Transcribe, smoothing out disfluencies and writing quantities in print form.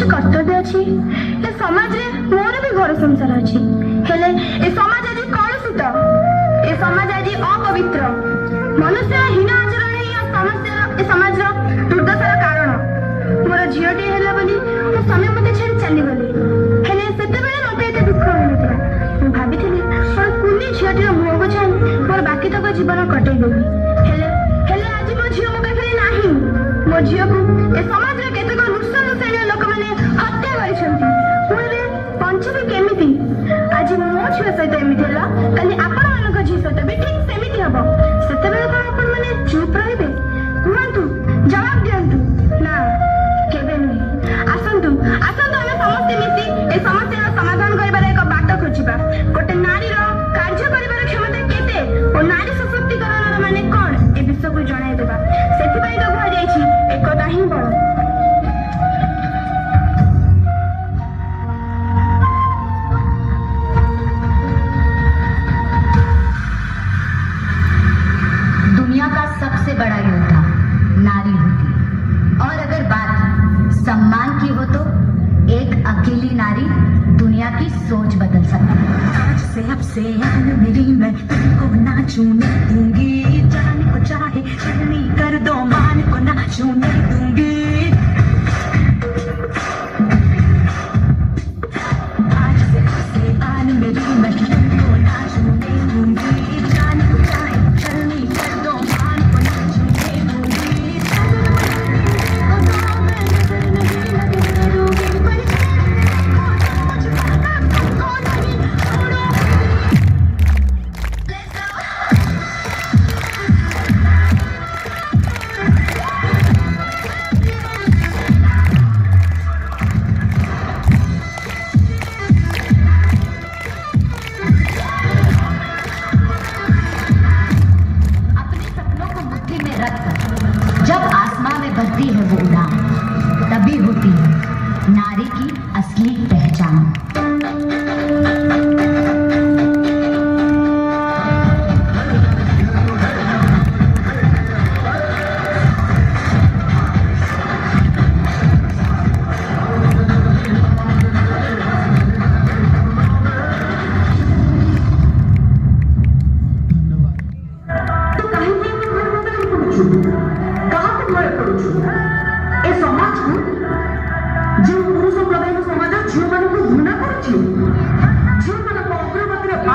किसी कर्तव्य अच्छी ए समाज रे मोर भी घर संसार अच्छी हेले ए समाज आज कलुषित ए समाज आज अपवित्र मनुष्य हीन आचरण ही समस्या ए समाज रो दुर्दशार कारण मोर झियोटी हेला बोली मो स्वामी मते छाड़ी चली गले हेले सेते बेले मते एते दुख होइनथिला मु भाबिथिली पर कुनी झियोटी रो मुह को छाई मोर बाकी तक जीवन कटै देबी हेले हेले आज मो झियो मो पाखरे नाही मो झियो को ए समाज रे केते को नुकसान नुकसान लोक माने हत्या करिसंती पुरे पंचमी केमिति आज मो झियो सहित एमिति हला काली आपण मानक झियो सहित भी ठीक सेमिति हबो सेते बेले तो आपण माने चुप रहिबे कुहंतु जवाब दियंतु ना केबे नहीं आसंतु आसंतु हम समस्त मिसी ए समस्या समाधान करिबार एक बाट खोजिबा गोटे नारी रो कार्य करिबार क्षमता केते ओ नारी सशक्तिकरण माने कोन ए विषय को जणाई देबा सेति पई तो भा जाईछि एकता ही बड़ दुनिया का सबसे बड़ा योद्धा नारी होती और अगर बात सम्मान की हो तो एक अकेली नारी दुनिया की सोच बदल सकती है। आज से अब से मेरी मैं तुमको ना छूने दूंगी जाने को चाहे चलनी कर दो मान को ना छूने दूंगी आज से अब से मेरी मैं तुमको ना छूने दूंगी जाने को चाहे चलनी कर दो मान को ना छूने दूंगी जब आसमां में भरती है वो उड़ान तभी होती है नारी की असली पहचान। जो पुरुष प्रधान समाज झील मान घृणा कर झील मान अग्रगति